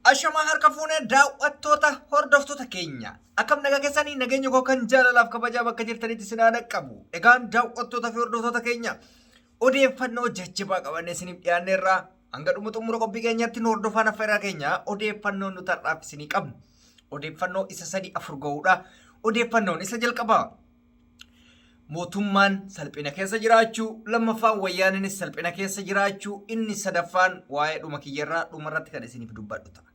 Ashamaa harka fuunee daawwattoota hordoftoota keenya akkam nagaa keessanii nageenya koo kan jaalalaaf kabajaa bakka jirtanitti sinaa qabu. Egaan daawwattoota fi hordoftoota keenya odeeffannoo jajjabaa qabannee isiniif dhiyaanneerraa hanga dhuma xumura qophii keenyatti nu hordofaan affeeraa keenya odeeffannoo nu tarraaf isinii qabnu. Odeeffannoo isa 3-4 ga'uudha. Odeeffannoon isa jalqabaa. Mootummaan salphina keessa jiraachuu, lammaffaan wayyaaninis salphina keessa jiraachuu, inni sadaffaan waa'ee dhuma kiyyarraa dhumarratti kan isiniif dubbadhu ta'a.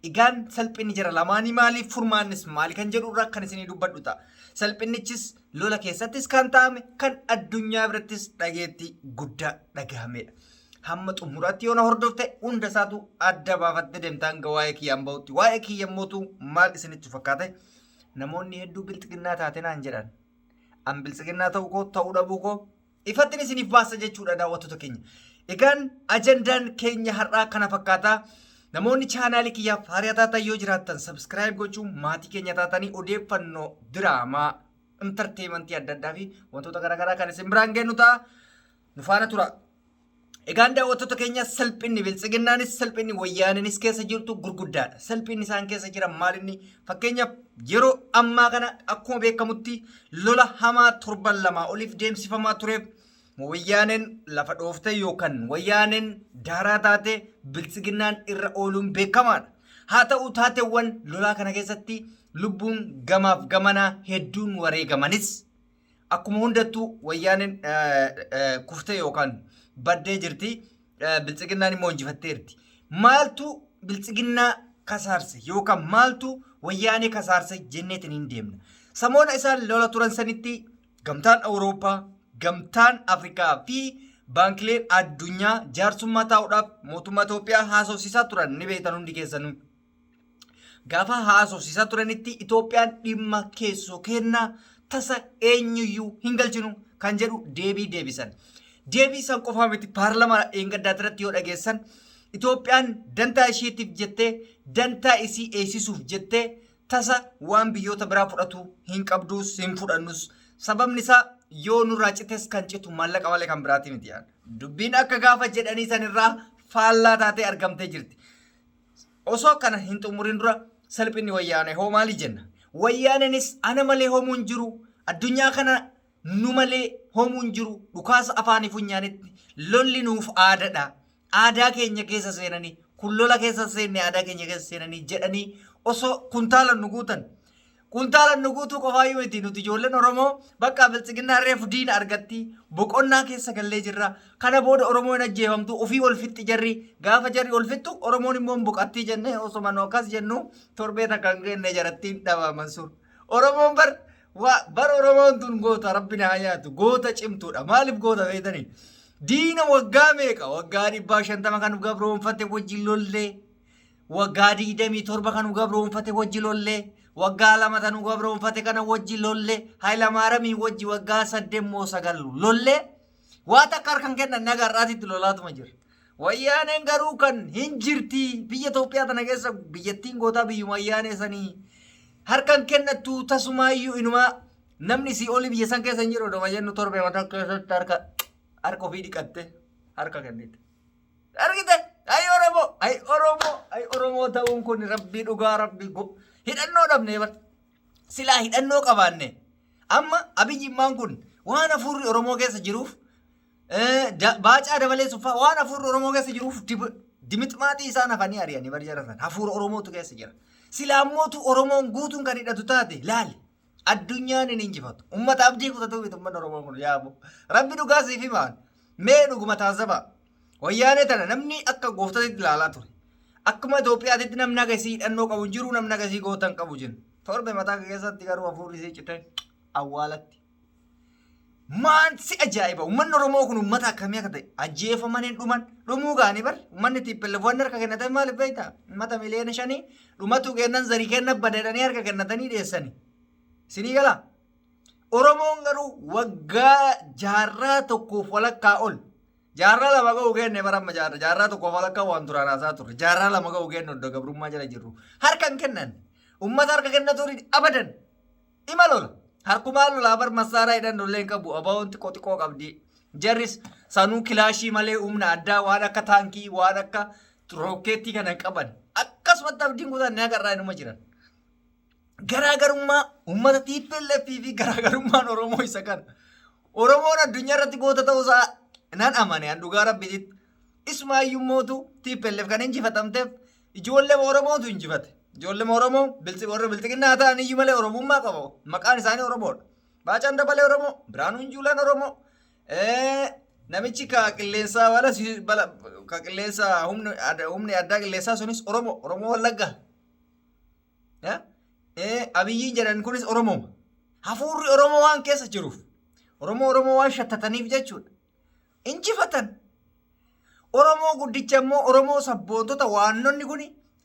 Egaan salphinni jira lamaanii maaliif furmaannis maali kan jedhurraa kan isinii dubbadhu ta'a. Salphinnichis lola keessattis kan ta'ame kan addunyaa birattis dhageetti guddaa dhagahamedha. Hamma xumuraatti yoo na hordofte hunda isaatu adda baafattee deemtaan hanga waa'ee kiyyaan bahutti. Waa'ee kiyyan mootuu maal isinitti fakkaate? Namoonni hedduu bilxiginnaa taate naan jedhan. An bilxiginnaa ta'uu koo ta'uu dhabuu koo ifattiin isiniif baasa jechuudha daawwattoota keenya. Egaan ajandaan keenya har'aa kana fakkaataa. Namoonni chaanaalii kiyyaaf hariyaa taatan yoo jiraattan subscribe gochuun maatii keenya taatanii odeeffannoo diraamaa entertainmentii adda addaa fi wantoota garaagaraa kan isin biraan geenyu ta'a. Nu faana tura. Egaan daawwattoota keenya salphinni biltsiginnaanis salphinni wayyaaninis keessa jirtu gurguddaadha. Salphinni isaan keessa jiran maalinni fakkeenyaaf yeroo ammaa kana akkuma beekamutti lola hamaa 7 oliif deemsifamaa tureef wayyaaneen lafa dhoofte yookaan wayyaaneen daaraa taate biltsiginnaan irra ooluun beekamaadha. Haa ta'u taateewwan lolaa kana keessatti lubbuun gamaaf gamanaa hedduun wareegamanis akkuma hundattuu wayyaaneen kuftee yookaan baddee jirti. Biltsiginnaan immoo injifatteerti. Maaltu biltsiginnaa kasaarse yookaan maaltu wayyaanee kasaarse jenneetiin hin deemna. Samoona isaan lola turan sanitti gamtaan Awurooppaa gamtaan Afrikaa fi baankileen addunyaa jaarsummaa taa'uudhaaf mootummaa Itoophiyaa haasofsiisaa turan ni beektan hundi keessanuu. Gaafa haasofsiisaa turanitti Itoophiyaan dhimma keessoo kennaa tasa eenyuyyuu hin galchinu kan jedhu deebii deebisan. Deebii san qofaa miti paarlamaa eeggaddaa irratti yoo dhageessan Itoophiyaan dantaa isheetiif jettee dantaa isii eegsisuuf jettee tasa waan biyyoota biraa fudhatu hin qabdus hin fudhannus. Sababni isaa yoo nurraa cites kan citu maallaqa malee kan biraati miti. Dubbiin akka gaafa jedhanii sanirraa faallaa taatee argamtee jirti. Osoo kana hin xumurin dura salphinni wayyaanee hoo maali jenna? Wayyaaneenis ana malee hoomuu hin jiru. Addunyaa kana nu malee hoomuu hin jiru. Dhukaasa afaanii funyaanitti lolli nuuf aadaadha. Aadaa keenya keessa seenanii kun lola keessa seenne aadaa keenya keessa seenanii jedhanii osoo kuntaalan nu guutan. Kuntaalan nu guutuu qofaayyuu miti nuti ijoolleen Oromoo bakka biltsiginnaa reefu diina argatti boqonnaa keessa gallee jirra. Kana booda Oromoo hin ajjeefamtu ofii ol fixxi jarri gaafa jarri ol fixxu Oromoon immoo boqattii jennee osuma nu akkas jennu torbee takka hin geenne jarattiin dhabaman sun. Oromoon bar Oromoon tun goota rabbi na hayaatu goota cimtuudha. Maaliif goota beektanii? Diina waggaa meeqa? Waggaa 150 kan gabroonfate wajjin lollee. Waggaa 27 kan gabroonfate wajjin lollee. Waggaa 2 tanu gabroonfate kana wajji lolle Hayilamaariyaamii wajji waggaa 8 lolle waa takka harkan kennan nagarraatitti lolaatuma jira. Wayyaaneen garuu kan hin jirti biyya Itoophiyaa tana keessa biyyattiin gootaa biyyuma wayyaanee sanii harkan kennattu tasumaayyuu inumaa namni si oli biyya san keessa hin jiru dhuma jennu torbee mataa keessatti harka ofii dhiqatte harka kennite. Argite ay Oromoo ta'uun kun rabbii dhugaa rabbii hidhannoo dhabnee bar silaa hidhannoo qabaanne amma abiyyimmaan kun waan hafuurri Oromoo keessa jiruuf baacaa dabaleessuuf waan hafuurri Oromoo keessa jiruuf dimixmaatii isaan hafanii ari'anii bar jaratan hafuura Oromootu keessa jira. Silaa ammootu Oromoon guutuun kan hidhatu taate laali addunyaan hin injifatu ummata abdii kutatu miti ummanni Oromoo kun yaabu rabbi dhugaa siif himaan mee dhuguma taasifaa wayyaanee tana namni akka gooftatti ilaalaa ture. Akkuma Itoophiyaatti namni agasii hidhannoo qabu jiru namni agasii gootan qabu jiru. Torbe mataa keessatti garuu hafuurri isee cite awwaalatti. Maan si ajaa'iba uummanni Oromoo kun uummata akkamii akka ta'e ajjeefaman hin dhuman dhumuu gaanii bar uummanni tiippelleewwan harka kennatan maaliif beektaa? Uummata miliyoona 5 dhumatu kennan zarii kennan badeedhanii harka kennatanii dhiyeessanii. Sinii galaa? Oromoon garuu waggaa jaarraa tokkoof walakkaa ol. Jaarraa 2 ga'uu kenne baramma jaarraa tokko walakkaa waan turaan haasaa turre jaarraa 2 ga'uu kenne oddoo gabrummaa jala jirru harkan kennan ummata harka kennatu abadan ima lola harkumaa lolaa bar masaaraa hidhannollee hin qabu abaawwanti xiqqoo qabdi jarris sanuu kilaashii malee humna addaa waan akka taankii waan akka rookeettii kana qaban akkasuma asumatti abdiin kutaan ni agarraa inuma jiran. Garaagarummaa uummata TPLF fi garaagarummaan Oromoo isa kana. Oromoon addunyaa irratti goota ta'uusaa nan amane an dhugaa rabbiitti. Ismaayyuu mootu TPLF kan injifatamteef ijoollee Oromootu injifate. Ijoollee Oromoo warra bilxiginnaa ta'an iyyuu malee Oromummaa qaba. Maqaan isaanii Oromoodha. Baacaan Dabalee Oromoo, Biraanuun Juulaan Oromoo. Namichi ka qilleensaa ka qilleensaa humni addaa qilleensaa sunis Oromoo Wallaggaa. Abiyyiin jedhan kunis Oromoo. Hafuurri Oromoo waan keessa jiruuf Oromoo waan shattataniif jechuudha. Injifatan. Oromoo guddicha immoo Oromoo sabboontota waannonni kun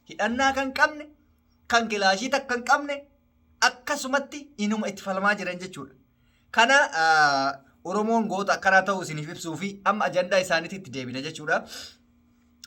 hidhannaa kan qabne kan kilaashii takka kan qabne akkasumatti inuma itti falmaa jiran jechuudha. Kana Oromoon goota akkanaa ta'uu isiniif ibsuu fi amma ajandaa isaaniitti itti deebina jechuudha.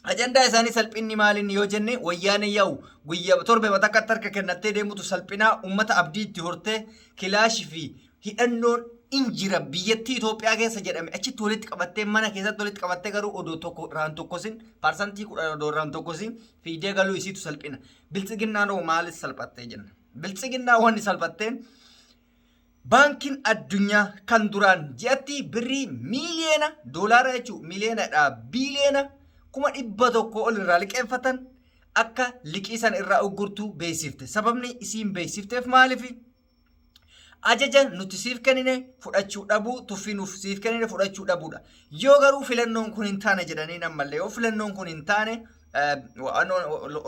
Ajandaa isaanii salphinni maaliin yoo jenne wayyaanee yaa'u guyyaa torbe matakka harka kennattee deemutu salphinaa uummata abdii itti hortee kilaashii fi hidhannoon injira biyyattii Itoophiyaa keessa jedhame achitti walitti qabattee mana keessatti walitti qabattee garuu odoo tokko irraan tokkosin parsantii 10 odoo irraan tokkosin fiidee galuu isiitu salphina. Biltsiginnaan oo maalis salphattee jenna. Biltsiginnaa wanni salphatteen baankiin addunyaa kan duraan ji'atti birrii miiliyoona doolaara jechuun miiliyoonadhaa biiliyoona 100,000 ol irraa liqeeffatan akka liqiisan irraa uggurtuu beeksifte. Sababni isiin beeksifteef maaliifi? Ajaja nuti siif kennine fudhachuu dhabuu tuffinuuf siif kennine fudhachuu dhabuudha. Yoo garuu filannoon kun hin taane jedhanii nammallee yoo filannoon kun hin taane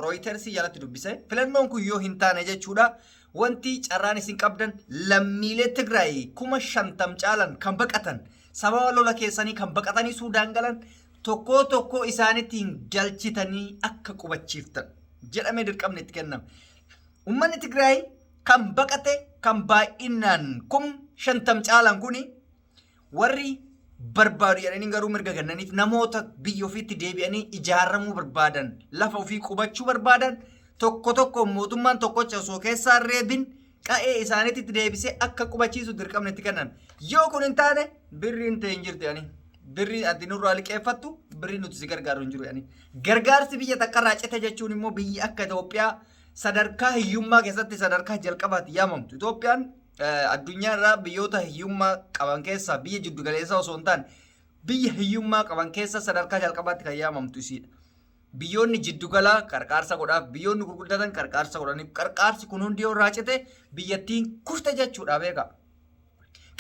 Reuters jalatti dubbise filannoon kun yoo hin taane jechuudha. Wanti carraan isin qabdan lammiilee Tigraay 50,000 caalan kan baqatan sababa lola keessanii kan baqatanii Suudaan galan tokko isaanitti hin galchitanii akka qubachiiftan jedhamee dirqamni itti kennama. Uummanni Tigraay kan baqate kan baay'inaan 50,000 caalan kuni warri barbaadu jedhanii garuu mirga kennaniif namoota biyya ofiitti deebi'anii ijaaramuu barbaadan lafa ofii qubachuu barbaadan tokko mootummaan tokkocha osoo keessaa reebin qa'ee isaaniitti deebisee akka qubachiisu dirqamni itti kennan. Yoo kun hin taane birriin ta'e hin jirtu jedhanii birrii addi nurraa liqeeffattu birrii nuti si gargaaru hin jiru jedhanii. Gargaarsi biyya takkarraa cite jechuun immoo biyyi akka Itoophiyaa sadarkaa hiyyummaa keessatti sadarkaa jalqabaatti yaamamtu. Itoophiyaan addunyaa irraa biyyoota hiyyummaa qaban keessaa biyya jiddu galeessaa osoo hin taane biyya hiyyummaa qaban keessa sadarkaa jalqabaatti kan yaamamtu isiidha. Biyyoonni jiddu galaa qarqaarsa godhaaf biyyoonni gurguddatan qarqaarsa godhaniif qarqaarsi kun hundi yoo raacite biyyattiin kufte jechuudha beeka.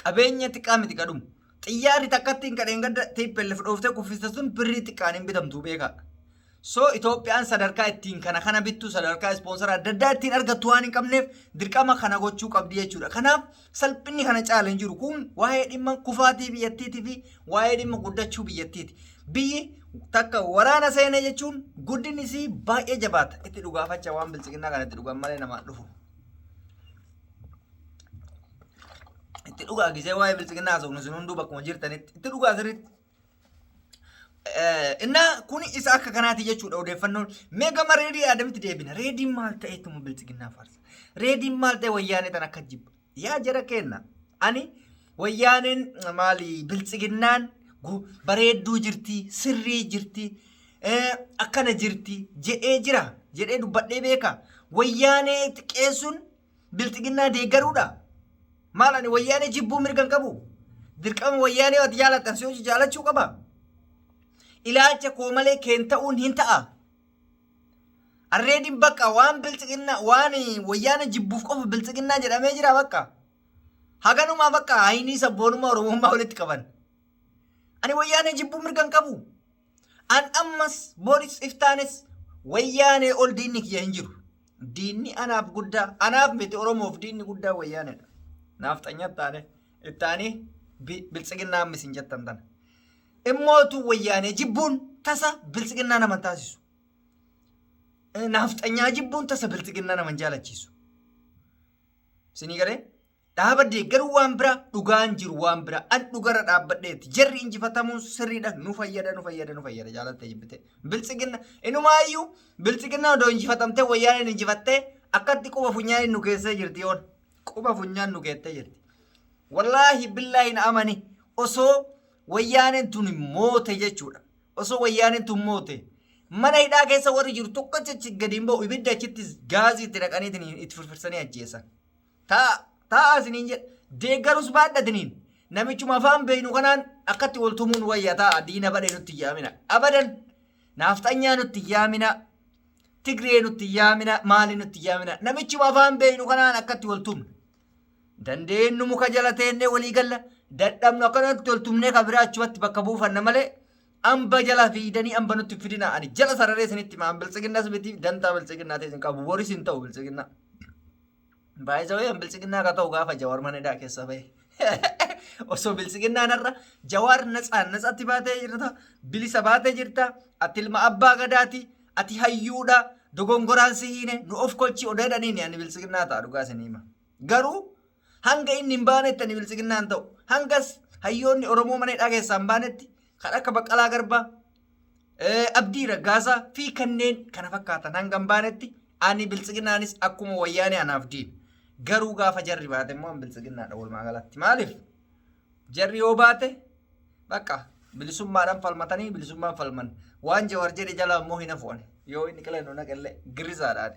Qabeenya xiqqaa miti kadhumu. Xiyyaarri takkatti hin kadheen gadda TPLF dhooftee kuffiste sun birrii xiqqaan hin bitamtu beeka. So Itoophiyaan sadarkaa ittiin kana bittu sadarkaa ispoonsara adda addaa ittiin argattu waan hin qabneef dirqama kana gochuu qabdi jechuudha. Kanaaf salphinni kana caala hin jiru kun waa'ee dhimma kufaatii biyyattiitii fi waa'ee dhimma guddachuu biyyattiiti. Biyyi takka waraana seenee jechuun guddinni isii baay'ee jabaata. Itti dhugaafacha waan biltsiginnaa kana itti dhugan malee namaan dhufu. Itti dhugaa gisee waa'ee biltsiginnaa haasofnu isin hunduu bakkuma jirtanitti itti dhugaa sirriitti. Innaa kun isa akka kanaati jechuudha odeeffannoon meegama reedii aadamitti deebina. Reediin maal ta'eetuma biltsiginnaa farsa. Reediin maal ta'e wayyaanee tan akka jibba. Yaa jara kenna. Ani wayyaaneen maali biltsiginnaan bareedduu jirti sirrii jirti akkana jirti jedhee jira jedhee dubbadhee beeka. Wayyaanee xiqqeessuun biltsiginnaa deeggaruudha. Maal ani wayyaanee jibbuu mirgan qabu. Dirqama wayyaanee ati jaalattan si hojii jaalachuu qaba. Ilaalcha koo malee keen ta'uun hin ta'a. Arreediin bakka waan biltsiginnaa waan wayyaana jibbuuf qofa biltsiginnaa jedhamee jira bakka. Haganumaa bakka haynii sabboonummaa Oromummaa walitti qaban. Ani wayyaanee jibbuu mirgan qabu. An ammas booris iftaanes wayyaanee ol diinni kiyya hin jiru. Diinni anaaf guddaa anaaf miti Oromoof diinni guddaa wayyaaneedha. Naaf xanyat taane ittaanii biltsiginnaa ammis hin jettan tana. Immootu wayyaanee jibbuun tasa biltsiginnaa naman taasisu. Naafxanyaa jibbuun tasa biltsiginnaa naman jaalachiisu. Sinii galee dhaaba deeggaruu waan bira dhugaan jiru waan bira an dhugara dhaabbadheetti jarri injifatamuun sirriidha nu fayyada jaalattee jibbite. Biltsiginnaa inumaayyuu biltsiginnaa odoo injifatamtee wayyaaneen injifattee akkatti quba funyaan nu keessee jirti yoon quba funyaan nu geettee jirti. Wallaahi billaahi na amani osoo wayyaaneen tun moote jechuudha. Osoo wayyaaneen tun moote mana hidhaa keessa warri jiru tokko achi gadi hin ba'u ibidda achitti gaazii itti dhaqanii itti firfirsanii ajjeesan. Ta'a isiniin jedha deeggarus baadhatiniin namichuma afaan beeynu kanaan akkatti wal tumuun wayya ta'a diina badhee nutti yaamina abadan naafxanyaa nutti yaamina tigree nutti yaamina maali nutti yaamina namichuma afaan beeynu kanaan akkatti wal tumna dandeenyu muka jala teennee walii galla dadhabnu akkanatti wal tumnee kabiraa achumatti bakka buufanna malee amba jala fiidanii amba nutti fidina ani jala sararee isinitti maan biltsiginnaas miti dantaa biltsiginnaa teessin qabu boris hin ta'u biltsiginnaa. Baay'ee biltsiginnaa ka ta'u gaafa Jawaar mana hidhaa keessa bahe. Osoo biltsiginnaan irra Jawaar natsatti baatee jirta bilisa baatee jirta ati ilma abbaa gadaati ati hayyuudha dogongoraan si hiine nu of kolchi odeedhaniin ani biltsiginnaa ta'a dhugaa isin hima. Garuu hanga inni hin baanetti ani biltsiginnaan ta'u hangas hayyoonni Oromoo mana hidhaa keessaa hin baanetti kan akka Baqqalaa Garbaa Abdii Raggaasaa fi kanneen kana fakkaatan hanga hin baanetti ani biltsiginnaanis akkuma wayyaanee anaaf diina. Garuu gaafa jarri baate immoo biltsiginnaadha walumaa galatti maaliif jarri yoo baate bakka bilisummaadhaan falmatanii bilisummaan falman waan Jawaar jedhe jala immoo hin hafuun yoo inni qileenuu naqallee girisaadhaan.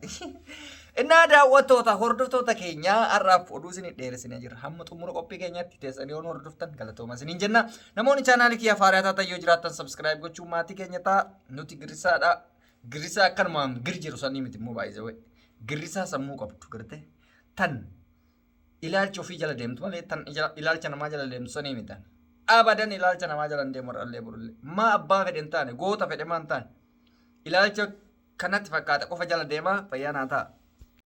Innaa daawwattoota hordoftoota keenyaa har'aaf oduu isin dheeressinee jira hamma xumura qophii keenyaatti teessanii yoo hordoftan galatooma isiniin jenna. Namoonni chaanaalii kiyya faaraa taatan yoo jiraattan subscribe gochuun maatii keenya ta'a nuti girisaadha. Girisaa akkanumaan gir jiru sanii miti immoo baay'ee girisaa sammuu qabdu gartee. Tan ilaalcha ofii jala deemtu malee tan ilaalcha namaa jala deemtu sanii mitan abadan ilaalcha namaa jala deemu irrallee burullee maa abbaa fedhe hin taane goota fedhe maa hin taane ilaalcha kanatti fakkaata qofa jala deemaa fayyaa naa ta'a.